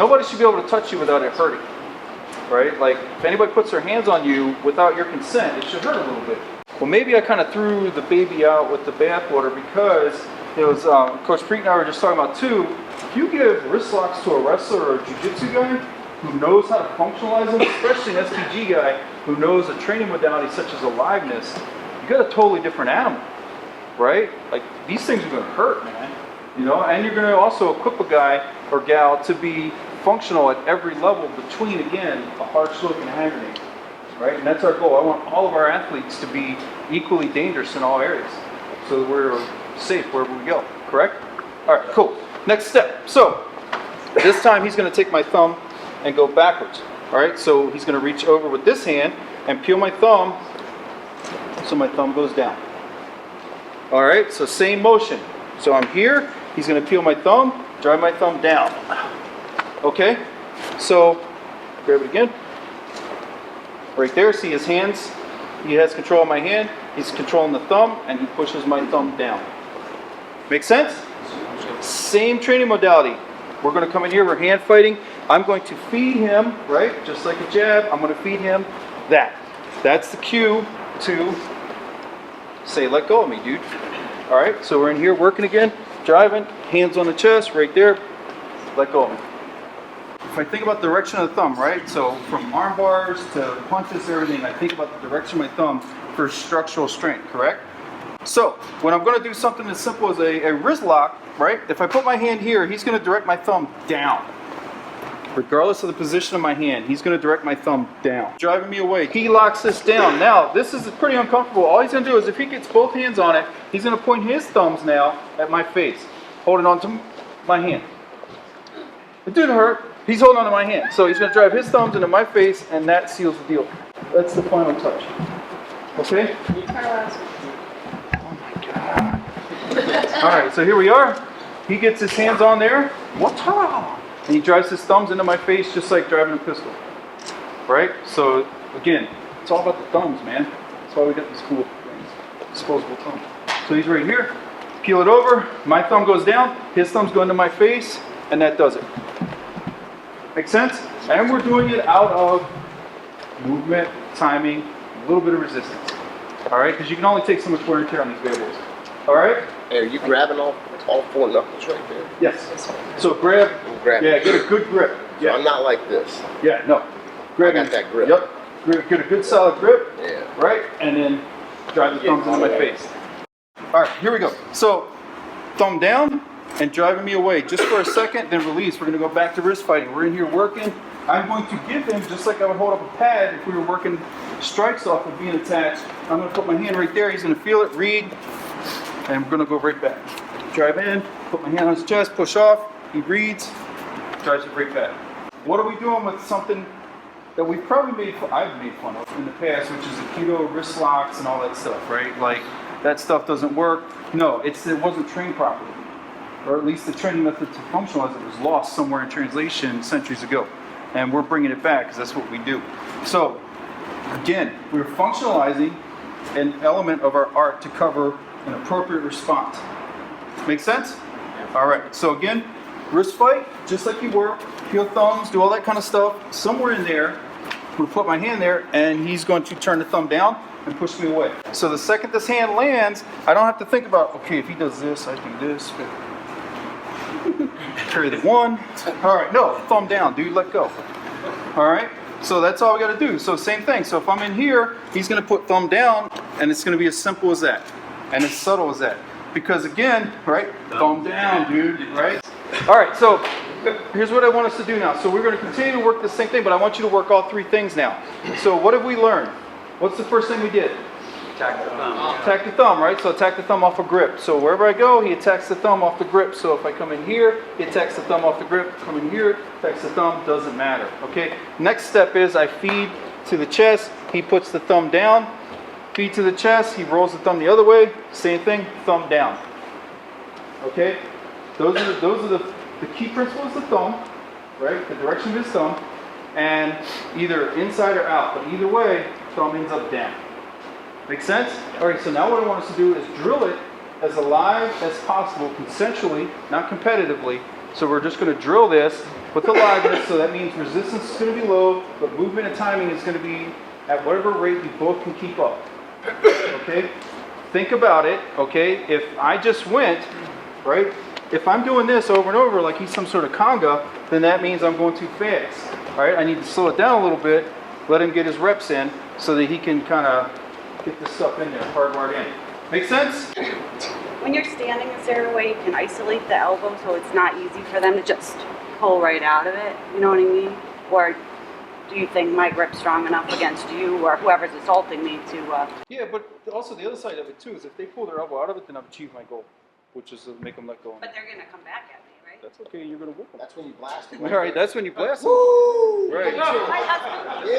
nobody should be able to touch you without it hurting, right? Like if anybody puts their hands on you without your consent, it should hurt a little bit. Well, maybe I kind of threw the baby out with the bathwater because it was Coach Preet and I were just talking about too. If you give wrist locks to a wrestler or a jiu-jitsu guy who knows how to functionalize them, especially an SPG guy who knows a training modality such as aliveness, you got a totally different animal, right? Like these things are going to hurt, man. You know, and you're going to also equip a guy or gal to be functional at every level between, again, a hard stroke and a hand grenade, right? And that's our goal. I want all of our athletes to be equally dangerous in all areas so that we're safe wherever we go, correct? All right, cool. Next step. So this time he's going to take my thumb and go backwards. All right, so he's going to reach over with this hand and peel my thumb so my thumb goes down. All right, so same motion. So I'm here, he's going to peel my thumb, drive my thumb down. Okay, so grab it again. Right there, see his hands? He has control of my hand, he's controlling the thumb, and he pushes my thumb down. Make sense? Same training modality. We're going to come in here, we're hand fighting. I'm going to feed him, right? Just like a jab, I'm going to feed him that. That's the cue to say, let go of me, dude. All right, so we're in here working again, driving, hands on the chest, right there, let go of me. If I think about the direction of the thumb, right? So from arm bars to punches, everything, I think about the direction of my thumb for structural strength, correct? So when I'm going to do something as simple as a wrist lock, right? If I put my hand here, he's going to direct my thumb down. Regardless of the position of my hand, he's going to direct my thumb down. Driving me away. He locks this down. Now, this is pretty uncomfortable. All he's going to do is if he gets both hands on it, he's going to point his thumbs now at my face, holding on to my hand. It didn't hurt. He's holding on to my hand. So he's going to drive his thumbs into my face, and that seals the deal. That's the final touch. Okay? Oh my God. All right, so here we are. He gets his hands on there. Wata! And he drives his thumbs into my face just like driving a pistol. Right? So, again, it's all about the thumbs, man. That's why we got these cool things. Disposable thumbs. So he's right here. Peel it over. My thumb goes down. His thumb's going to my face. And that does it. Make sense? And we're doing it out of movement, timing, a little bit of resistance. All right? Because you can only take so much wear and tear on these variables. All right? Hey, are you grabbing all four knuckles right there? Yes. So grab. Yeah, get a good grip. So Yeah. I'm not like this. Yeah, no. Grab I got that grip. Yep. Get a good solid grip. Yeah. Right? And then drive the thumbs into my face. All right, here we go. So thumb down and driving me away just for a second, then release. We're going to go back to wrist fighting. We're in here working. I'm going to give him, just like I would hold up a pad if we were working strikes off of being attached. I'm going to put my hand right there. He's going to feel it, read, and we're going to go right back. Drive in, put my hand on his chest, push off. He reads, drives it right back. What are we doing with something that we've probably I've made fun of in the past, which is Aikido, wrist locks, and all that stuff, right? Like, that stuff doesn't work. No, it wasn't trained properly. Or at least the training method to functionalize it was lost somewhere in translation centuries ago. And we're bringing it back because that's what we do. So, again, we're functionalizing an element of our art to cover an appropriate response. Make sense? All right, so again, wrist fight, just like you were, peel thumbs, do all that kind of stuff. Somewhere in there, we'll put my hand there, and he's going to turn the thumb down and push me away. So the second this hand lands, I don't have to think about, okay, if he does this, I do this. Carry the one. All right, no, thumb down, dude, let go. All right, so that's all we got to do. So same thing. So if I'm in here, he's going to put thumb down, and it's going to be as simple as that, and as subtle as that. Because again, right, thumb down, dude, right? All right, so here's what I want us to do now. So we're going to continue to work the same thing, but I want you to work all three things now. So what have we learned? What's the first thing we did? Attack the thumb. Attack the thumb, right? So attack the thumb off a grip. So wherever I go, he attacks the thumb off the grip. So if I come in here, he attacks the thumb off the grip. Come in here, attacks the thumb, doesn't matter, okay? Next step is I feed to the chest. He puts the thumb down. Feed to the chest, he rolls the thumb the other way. Same thing, thumb down. Okay? Those are the key principles of the thumb, right? The direction of his thumb. And either inside or out. But either way, thumb ends up down. Make sense? Alright, so now what I want us to do is drill it as alive as possible, consensually, not competitively, So we're just going to drill this with aliveness, so that means resistance is going to be low, but movement and timing is going to be at whatever rate we both can keep up. Okay? Think about it, okay? If I just went, right? If I'm doing this over and over like he's some sort of conga, then that means I'm going too fast. All right? I need to slow it down a little bit, let him get his reps in so that he can kind of get this stuff in there, hardwired in. Make sense? When you're standing, is there a way you can isolate the elbow so it's not easy for them to just pull right out of it? You know what I mean? Or do you think my grip's strong enough against you or whoever's assaulting me to... Yeah, but also the other side of it too is if they pull their elbow out of it, then I've achieved my goal, which is to make them let go. But they're going to come back at me, right? That's okay, you're going to whoop them. That's when you blast them. All right, that's when you blast them. Woo! Right. My husband...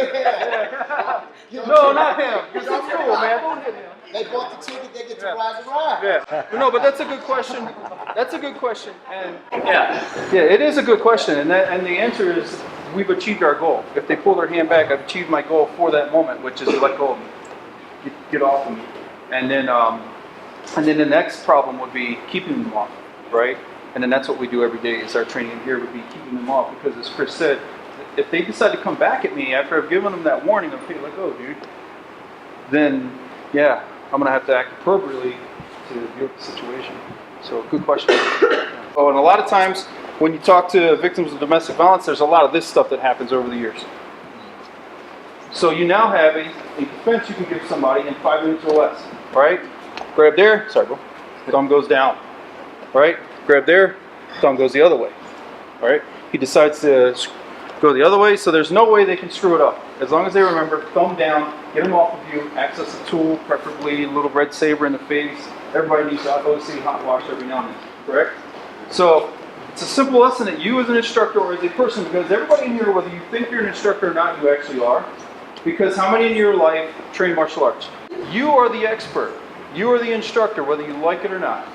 Yeah. No, not him. Because it's cool, man. Don't hit him. They bought the ticket, they get to ride the ride. Yeah. No, but that's a good question. That's a good question. And yeah, it is a good question. And the answer is we've achieved our goal. If they pull their hand back, I've achieved my goal for that moment, which is to let go of me, get off of me. And then the next problem would be keeping them off, right? And then that's what we do every day. Is our training here would be keeping them off, because as Chris said, if they decide to come back at me after I've given them that warning of, hey, let go, dude, then yeah, I'm gonna have to act appropriately to deal with the situation. So good question. Oh, and a lot of times when you talk to victims of domestic violence, there's a lot of this stuff that happens over the years. So you now have a defense you can give somebody in 5 minutes or less, right? Grab there, sorry bro, thumb goes down, right? Grab there, thumb goes the other way, all right? He decides to go the other way, so there's no way they can screw it up. As long as they remember, thumb down, get them off of you, access a tool, preferably a little red saber in the face. Everybody needs to OC hot wash every now and then, correct? So it's a simple lesson that you as an instructor or as a person, because everybody in here, whether you think you're an instructor or not, you actually are. Because how many in your life train martial arts? You are the expert. You are the instructor, whether you like it or not.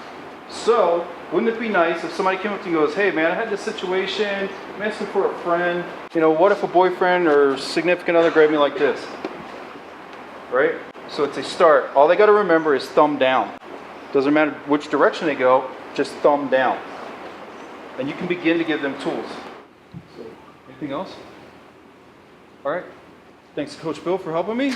So, wouldn't it be nice if somebody came up to you and goes, hey man, I had this situation, I'm asking for a friend, what if a boyfriend or significant other grabbed me like this? Right? So it's a start. All they got to remember is thumb down. Doesn't matter which direction they go, just thumb down. And you can begin to give them tools. So, anything else? All right. Thanks to Coach Bill for helping me.